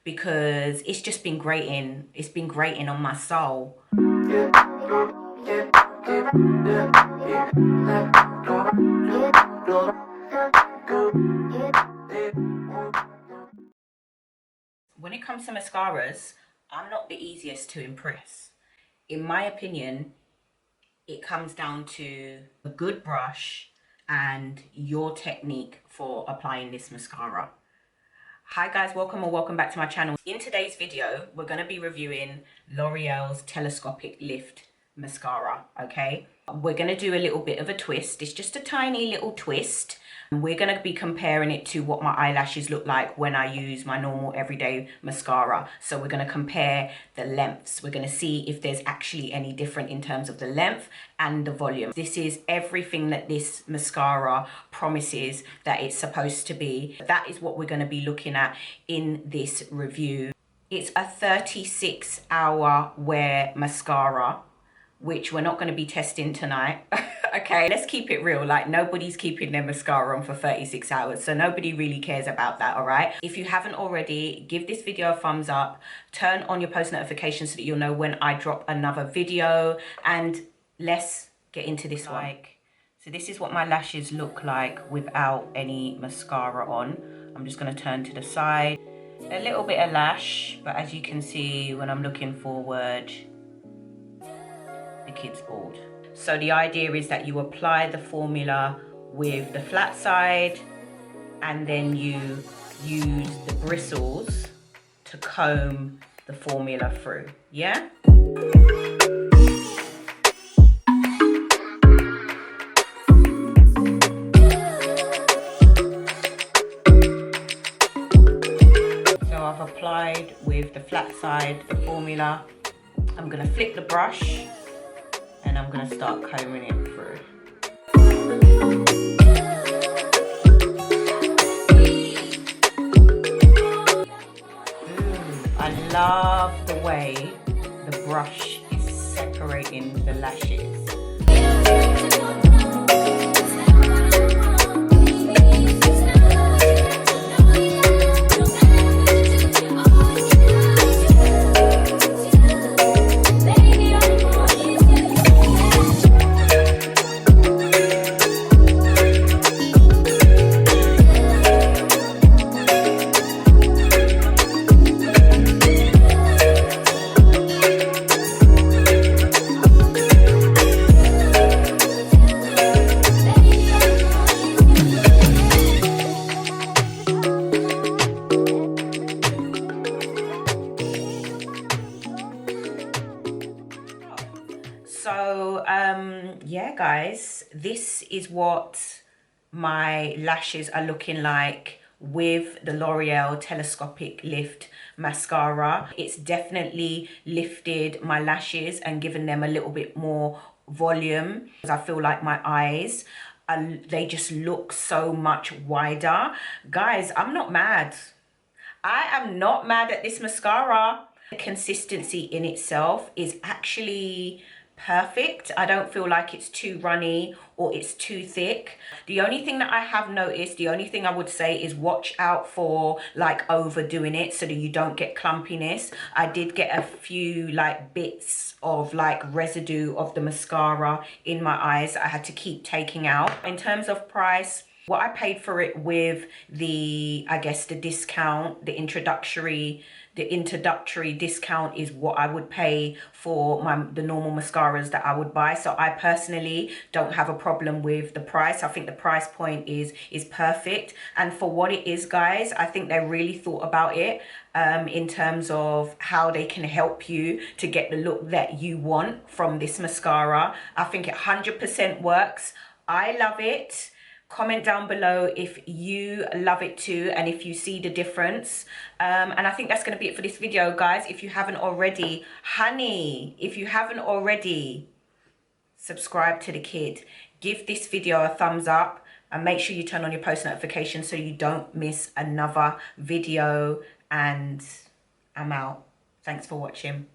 because it's just been grating. It's been grating on my soul. When it comes to mascaras, I'm not the easiest to impress. In my opinion, it comes down to a good brush and your technique for applying this mascara. Hi guys, welcome back to my channel. In today's video, we're going to be reviewing L'Oreal's Telescopic Lift Mascara, okay? We're going to do a little bit of a twist. It's just a tiny little twist. We're going to be comparing it to what my eyelashes look like when I use my normal everyday mascara. So we're going to compare the lengths. We're going to see if there's actually any different in terms of the length and the volume. This is everything that this mascara promises that it's supposed to be. That is what we're going to be looking at in this review. It's a 36-hour wear mascara, which we're not going to be testing tonight. Okay, let's keep it real. Like, nobody's keeping their mascara on for 36 hours, so nobody really cares about that, all right? If you haven't already, give this video a thumbs up, turn on your post notifications so that you'll know when I drop another video, and let's get into this one. So this is what my lashes look like without any mascara on. I'm just going to turn to the side. A little bit of lash, but as you can see, when I'm looking forward, the kid's bald. So the idea is that you apply the formula with the flat side and then you use the bristles to comb the formula through, yeah? So I've applied with the flat side the formula. I'm gonna flip the brush and I'm gonna start combing it through. I love the way the brush is separating the lashes. So yeah guys, this is what my lashes are looking like with the L'Oreal Telescopic Lift Mascara. It's definitely lifted my lashes and given them a little bit more volume. I feel like my eyes, they just look so much wider. Guys, I'm not mad. I am not mad at this mascara. The consistency in itself is actually perfect. I don't feel like it's too runny or it's too thick. The only thing that I have noticed, the only thing I would say is watch out for like overdoing it so that you don't get clumpiness. I did get a few like bits of like residue of the mascara in my eyes that I had to keep taking out. In terms of price, what I paid for it with the, I guess the discount, the introductory discount is what I would pay for the normal mascaras that I would buy. So I personally don't have a problem with the price. I think the price point is perfect. And for what it is, guys, I think they really thought about it in terms of how they can help you to get the look that you want from this mascara. I think it 100% works. I love it. Comment down below if you love it too and if you see the difference. And I think that's going to be it for this video, guys. If you haven't already, if you haven't already, subscribe to the kid. Give this video a thumbs up and make sure you turn on your post notifications so you don't miss another video. And I'm out. Thanks for watching.